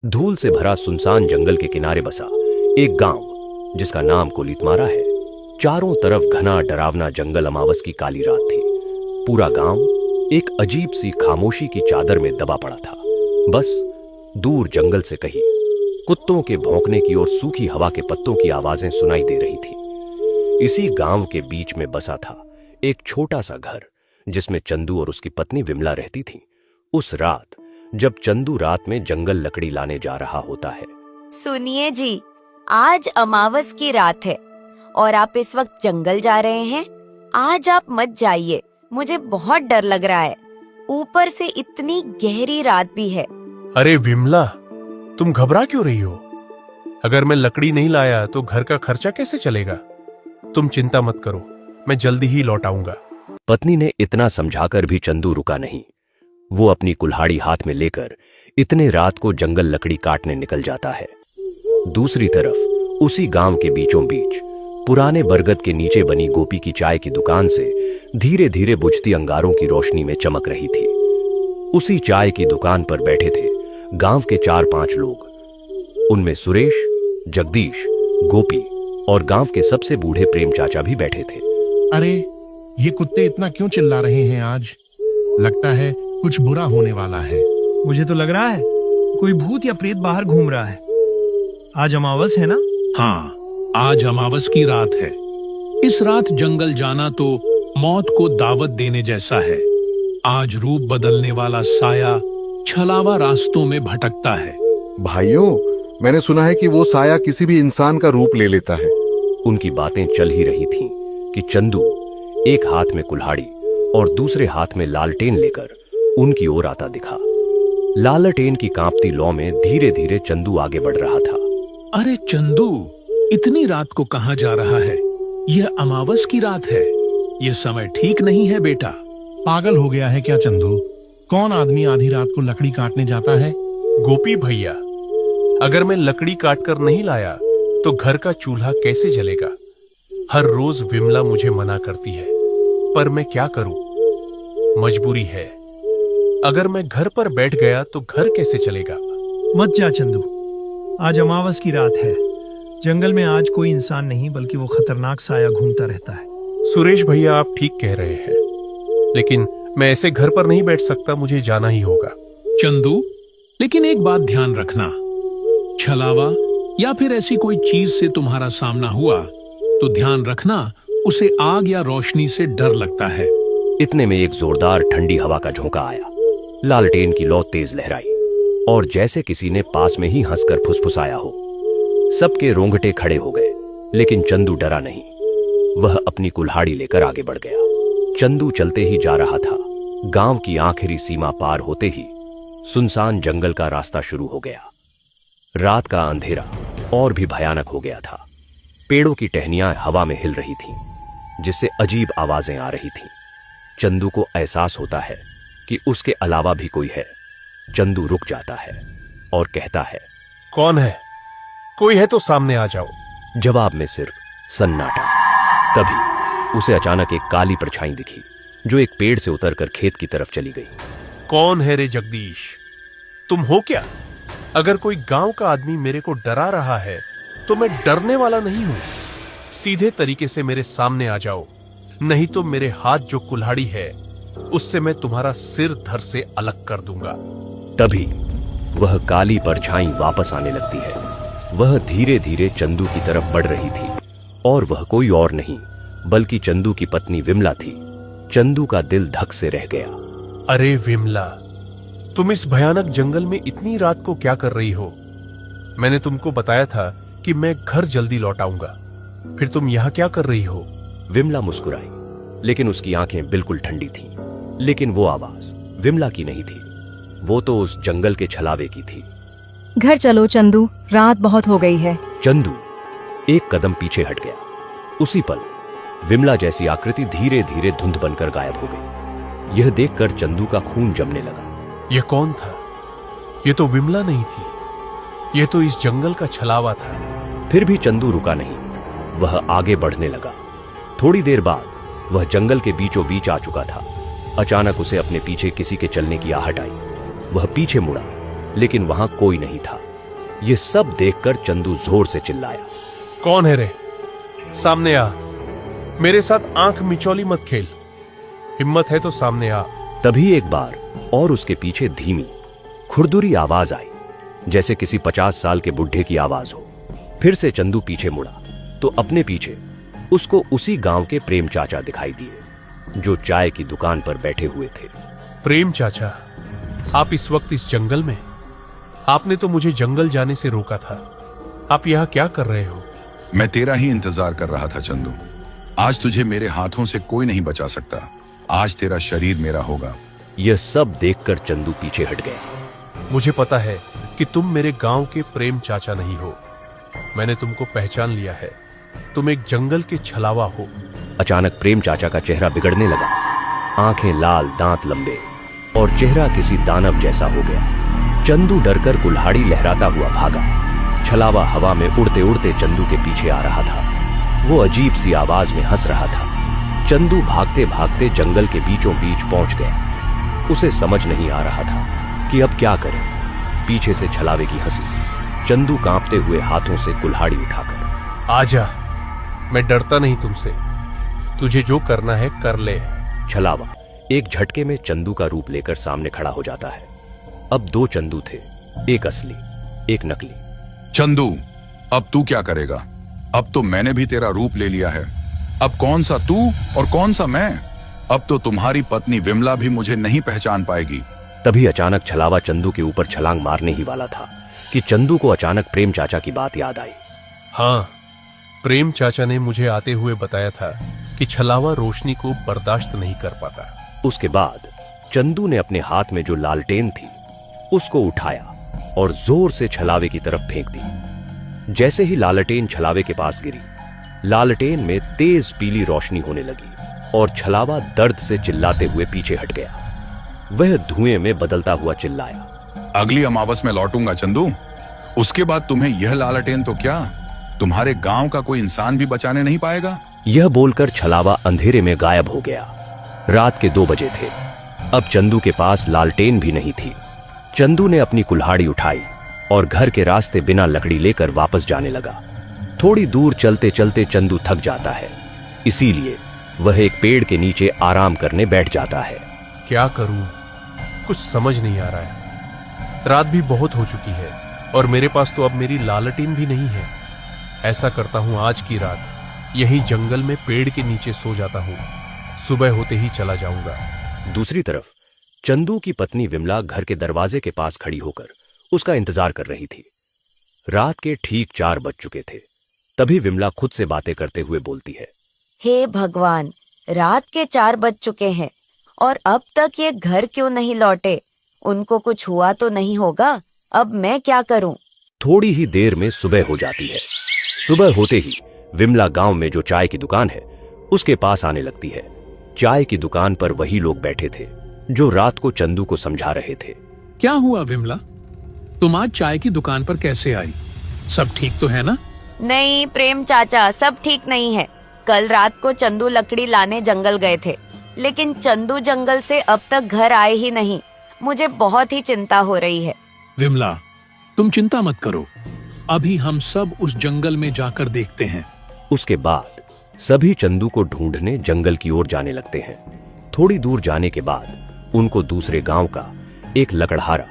धूल से भरा सुनसान जंगल के किनारे बसा एक गांव जिसका नाम कोलीतमारा है। चारों तरफ घना डरावना जंगल, अमावस की काली रात थी। पूरा गांव एक अजीब सी खामोशी की चादर में दबा पड़ा था। बस दूर जंगल से कहीं कुत्तों के भौंकने की और सूखी हवा के पत्तों की आवाजें सुनाई दे रही थी। इसी गांव के बीच में बसा था एक छोटा सा घर जिसमें चंदू और उसकी पत्नी विमला रहती थी। उस रात जब चंदू रात में जंगल लकड़ी लाने जा रहा होता है। सुनिए जी, आज अमावस की रात है और आप इस वक्त जंगल जा रहे हैं। आज आप मत जाइए, मुझे बहुत डर लग रहा है। ऊपर से इतनी गहरी रात भी है। अरे विमला, तुम घबरा क्यों रही हो? अगर मैं लकड़ी नहीं लाया तो घर का खर्चा कैसे चलेगा? तुम चिंता मत करो, मैं जल्दी ही लौट आऊंगा। पत्नी ने इतना समझाकर भी चंदू रुका नहीं। वो अपनी कुल्हाड़ी हाथ में लेकर इतने रात को जंगल लकड़ी काटने निकल जाता है। दूसरी तरफ उसी गांव के बीचों बीच पुराने बरगद के नीचे बनी गोपी की चाय की दुकान से धीरे धीरे बुझती अंगारों की रोशनी में चमक रही थी। उसी चाय की दुकान पर बैठे थे गांव के 4-5 लोग। उनमें सुरेश, जगदीश, गोपी और गांव के सबसे बूढ़े प्रेम चाचा भी बैठे थे। अरे ये कुत्ते इतना क्यों चिल्ला रहे हैं आज? लगता है कुछ बुरा होने वाला है। मुझे तो लग रहा है कोई भूत या प्रेत बाहर घूम रहा है। आज अमावस है ना? हाँ, आज अमावस की रात है। इस रात जंगल जाना तो मौत को दावत देने जैसा है। आज रूप बदलने वाला साया छलावा रास्तों में भटकता है। भाइयों, मैंने सुना है कि वो साया किसी भी इंसान का रूप ले लेता है। उनकी बातें चल ही रही थीं कि चंदू एक हाथ में कुल्हाड़ी और दूसरे हाथ में लालटेन लेकर उनकी ओर आता दिखा। लालटेन की कांपती लौ में धीरे धीरे चंदू आगे बढ़ रहा था। अरे चंदू, इतनी रात को कहां जा रहा है? यह अमावस की रात है। यह समय ठीक नहीं है बेटा। पागल हो गया है क्या चंदू? कौन आदमी आधी रात को लकड़ी काटने जाता है? गोपी भैया, अगर मैं लकड़ी काटकर नहीं लाया तो घर का चूल्हा कैसे जलेगा? हर रोज विमला मुझे मना करती है, पर मैं क्या करूं? मजबूरी है। अगर मैं घर पर बैठ गया तो घर कैसे चलेगा? मत जा चंदू, आज अमावस की रात है। जंगल में आज कोई इंसान नहीं बल्कि वो खतरनाक साया घूमता रहता है। सुरेश भैया, आप ठीक कह रहे हैं, लेकिन मैं ऐसे घर पर नहीं बैठ सकता। मुझे जाना ही होगा। चंदू, लेकिन एक बात ध्यान रखना, छलावा या फिर ऐसी कोई चीज से तुम्हारा सामना हुआ तो ध्यान रखना उसे आग या रोशनी से डर लगता है। इतने में एक जोरदार ठंडी हवा का झोंका आया। लालटेन की लौ तेज लहराई और जैसे किसी ने पास में ही हंसकर फुसफुसाया हो। सबके रोंगटे खड़े हो गए, लेकिन चंदू डरा नहीं। वह अपनी कुल्हाड़ी लेकर आगे बढ़ गया। चंदू चलते ही जा रहा था। गांव की आखिरी सीमा पार होते ही सुनसान जंगल का रास्ता शुरू हो गया। रात का अंधेरा और भी भयानक हो गया था। पेड़ों की टहनियां हवा में हिल रही थीं, जिससे अजीब आवाजें आ रही थीं। चंदू को एहसास होता है कि उसके अलावा भी कोई है। चंदू रुक जाता है और कहता है, कौन है? कोई है तो सामने आ जाओ। जवाब में सिर्फ सन्नाटा। तभी उसे अचानक एक काली परछाई दिखी जो एक पेड़ से उतरकर खेत की तरफ चली गई। कौन है रे जगदीश? तुम हो क्या? अगर कोई गांव का आदमी मेरे को डरा रहा है तो मैं डरने वाला नहीं हूं। सीधे तरीके से मेरे सामने आ जाओ, नहीं तो मेरे हाथ जो कुल्हाड़ी है उससे मैं तुम्हारा सिर धड़ से अलग कर दूंगा। तभी वह काली परछाई वापस आने लगती है। वह धीरे धीरे चंदू की तरफ बढ़ रही थी और वह कोई और नहीं बल्कि चंदू की पत्नी विमला थी। चंदू का दिल धक से रह गया। अरे विमला, तुम इस भयानक जंगल में इतनी रात को क्या कर रही हो? मैंने तुमको बताया था कि मैं घर जल्दी लौट आऊंगा, फिर तुम यहां क्या कर रही हो? विमला मुस्कुराई, लेकिन उसकी आंखें बिल्कुल ठंडी थीं। लेकिन वो आवाज विमला की नहीं थी, वो तो उस जंगल के छलावे की थी। घर चलो चंदू, रात बहुत हो गई है। चंदू एक कदम पीछे हट गया। उसी पल विमला जैसी आकृति धीरे धीरे धुंध बनकर गायब हो गई। यह देखकर चंदू का खून जमने लगा। यह कौन था? यह तो विमला नहीं थी, यह तो इस जंगल का छलावा था। फिर भी चंदू रुका नहीं, वह आगे बढ़ने लगा। थोड़ी देर बाद वह जंगल के बीचों बीच आ चुका था। अचानक उसे अपने पीछे किसी के चलने की आहट आई। वह पीछे मुड़ा, लेकिन वहां कोई नहीं था। ये सब देखकर चंदू जोर से चिल्लाया। कौन है रे? सामने आ। मेरे साथ आंख मिचौली मत खेल। हिम्मत है तो सामने आ। तभी एक बार और उसके पीछे धीमी खुरदुरी आवाज आई, जैसे किसी 50 साल के बुढ़े की आवाज हो। फिर से चंदू पीछे मुड़ा तो अपने पीछे उसको उसी गांव के प्रेम चाचा दिखाई दिए, जो चाय की दुकान पर बैठे हुए थे। प्रेम चाचा, आप इस वक्त इस जंगल में? आपने तो मुझे जंगल जाने से रोका था। आप यहाँ क्या कर रहे हो? मैं तेरा ही इंतजार कर रहा था चंदू। आज तुझे मेरे हाथों से कोई नहीं बचा सकता। आज तेरा शरीर मेरा होगा। यह सब देखकर चंदू पीछे हट गया। मुझे पता है कि तुम मेरे गांव के प्रेम चाचा नहीं हो। मैंने तुमको पहचान लिया है। तुम एक जंगल के छलावा हो। अचानक प्रेम चाचा का चेहरा बिगड़ने लगा। आंखें लाल, दांत लंबे और चेहरा किसी दानव जैसा हो गया। चंदू डरकर कुल्हाड़ी लहराता हुआ भागा। छलावा हवा में उड़ते उड़ते चंदू के पीछे आ रहा था। वो अजीब सी आवाज में हंस रहा था। चंदू भागते भागते जंगल के बीचों बीच पहुंच गया। उसे समझ नहीं आ रहा था कि अब क्या करे। पीछे से छलावे की हंसी। चंदू कांपते हुए हाथों से कुल्हाड़ी उठाकर, आजा, मैं डरता नहीं तुमसे। तुझे जो करना है कर ले। छलावा एक झटके में चंदू का रूप लेकर सामने खड़ा हो जाता है। अब 2 चंदू थे, एक असली, एक नकली। चंदू, अब तू क्या करेगा? अब तो मैंने भी तेरा रूप ले लिया है। अब कौन सा तू और कौन सा मैं? अब तो तुम्हारी पत्नी विमला भी मुझे नहीं पहचान पाएगी। तभी अचानक छलावा चंदू के ऊपर छलांग मारने ही वाला था कि चंदू को अचानक प्रेम चाचा की बात याद आई। हाँ, प्रेम चाचा ने मुझे आते हुए बताया था कि छलावा रोशनी को बर्दाश्त नहीं कर पाता। उसके बाद चंदू ने अपने हाथ में जो लालटेन थी उसको उठाया और जोर से छलावे की तरफ फेंक दी। जैसे ही लालटेन छलावे के पास गिरी, लालटेन में तेज पीली रोशनी होने लगी और छलावा दर्द से चिल्लाते हुए पीछे हट गया। वह धुएं में बदलता हुआ चिल्लाया, अगली अमावस में लौटूंगा चंदू। उसके बाद तुम्हें यह लालटेन तो क्या, तुम्हारे गांव का कोई इंसान भी बचाने नहीं पाएगा। यह बोलकर छलावा अंधेरे में गायब हो गया। रात के 2 बजे थे। अब चंदू के पास लालटेन भी नहीं थी। चंदू ने अपनी कुल्हाड़ी उठाई और घर के रास्ते बिना लकड़ी लेकर वापस जाने लगा। थोड़ी दूर चलते चलते चंदू थक जाता है, इसीलिए वह एक पेड़ के नीचे आराम करने बैठ जाता है। क्या करूं, कुछ समझ नहीं आ रहा है। रात भी बहुत हो चुकी है और मेरे पास तो अब मेरी लालटेन भी नहीं है। ऐसा करता हूं, आज की रात यहीं जंगल में पेड़ के नीचे सो जाता हूं। सुबह होते ही चला जाऊंगा। दूसरी तरफ चंदू की पत्नी विमला घर के दरवाजे के पास खड़ी होकर उसका इंतजार कर रही थी। रात के ठीक 4 बज चुके थे। तभी विमला खुद से बातें करते हुए बोलती है, हे भगवान, रात के 4 बज चुके हैं और अब तक ये घर क्यों नहीं लौटे? उनको कुछ हुआ तो नहीं होगा? अब मैं क्या करूं? थोड़ी ही देर में सुबह हो जाती है। सुबह होते ही विमला गांव में जो चाय की दुकान है उसके पास आने लगती है। चाय की दुकान पर वही लोग बैठे थे जो रात को चंदू को समझा रहे थे। क्या हुआ विमला, तुम आज चाय की दुकान पर कैसे आई? सब ठीक तो है ना? नहीं प्रेम चाचा, सब ठीक नहीं है। कल रात को चंदू लकड़ी लाने जंगल गए थे, लेकिन चंदू जंगल से अब तक घर आए ही नहीं। मुझे बहुत ही चिंता हो रही है। विमला, तुम चिंता मत करो, अभी हम सब उस जंगल में जाकर देखते हैं। उसके बाद सभी चंदू को ढूंढने जंगल की ओर जाने लगते हैं। थोड़ी दूर जाने के बाद उनको दूसरे गांव का एक लकड़हारा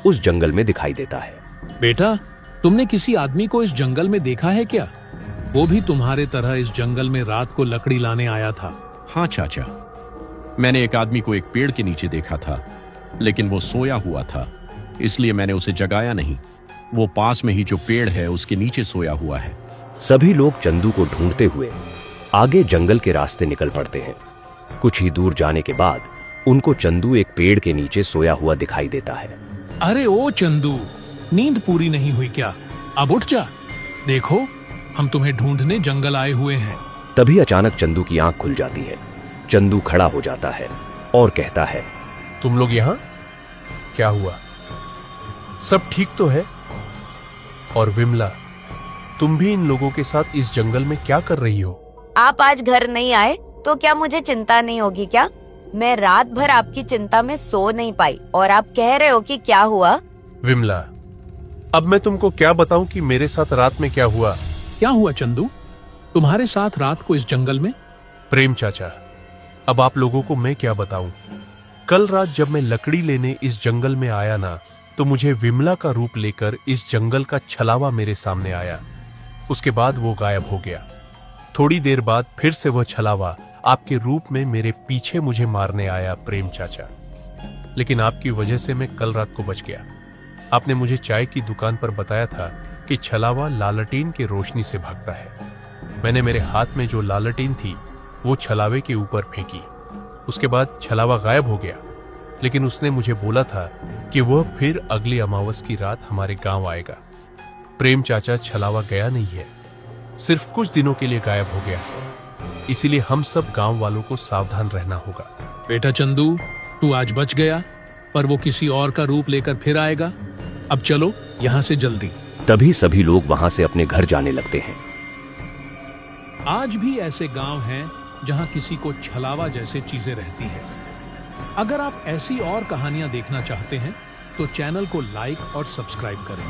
उस जंगल में दिखाई देता है। बेटा, तुमने किसी आदमी को इस जंगल में देखा है क्या? वो भी तुम्हारे तरह इस जंगल में रात को लकड़ी लाने आया था। हाँ चाचा, मैंने एक आदमी को एक पेड़ के नीचे देखा था, लेकिन वो सोया हुआ था, इसलिए मैंने उसे जगाया नहीं। वो पास में ही जो पेड़ है उसके नीचे सोया हुआ है। सभी लोग चंदू को ढूंढते हुए आगे जंगल के रास्ते निकल पड़ते हैं। कुछ ही दूर जाने के बाद उनको चंदू एक पेड़ के नीचे सोया हुआ दिखाई देता है। अरे ओ चंदू, नींद पूरी नहीं हुई क्या? अब उठ जा, देखो हम तुम्हें ढूंढने जंगल आए हुए हैं। तभी अचानक चंदू की आंख खुल जाती है। चंदू खड़ा हो जाता है और कहता है, तुम लोग यहाँ? क्या हुआ? सब ठीक तो है? और विमला, तुम भी इन लोगों के साथ इस जंगल में क्या कर रही हो? आप आज घर नहीं आए तो क्या मुझे चिंता नहीं होगी क्या? मैं रात भर आपकी चिंता में सो नहीं पाई और आप कह रहे हो कि क्या हुआ? विमला, अब मैं तुमको क्या बताऊं कि मेरे साथ रात में क्या हुआ। क्या हुआ चंदू? तुम्हारे साथ रात को इस जंगल में? प्रेम चाचा, अब आप लोगों को मैं क्या बताऊं। कल रात जब मैं लकड़ी लेने इस जंगल में आया ना, तो मुझे विमला का रूप लेकर इस जंगल का छलावा मेरे सामने आया। उसके बाद वो गायब हो गया। थोड़ी देर बाद फिर से वह छलावा आपके रूप में मेरे पीछे मुझे मारने आया प्रेम चाचा। लेकिन आपकी वजह से मैं कल रात को बच गया। आपने मुझे चाय की दुकान पर बताया था कि छलावा लालटेन की रोशनी से भागता है। मैंने मेरे हाथ में जो लालटेन थी वो छलावे के ऊपर फेंकी। उसके बाद छलावा गायब हो गया, लेकिन उसने मुझे बोला था कि वह फिर अगली अमावस की रात हमारे गांव आएगा। प्रेम चाचा, छलावा गया नहीं है, सिर्फ कुछ दिनों के लिए गायब हो गया। इसीलिए हम सब गांव वालों को सावधान रहना होगा। बेटा चंदू, तू आज बच गया, पर वो किसी और का रूप लेकर फिर आएगा। अब चलो यहाँ से जल्दी। तभी सभी लोग वहां से अपने घर जाने लगते हैं। आज भी ऐसे गांव हैं जहां किसी को छलावा जैसे चीजें रहती हैं। अगर आप ऐसी और कहानियां देखना चाहते हैं तो चैनल को लाइक और सब्सक्राइब करें।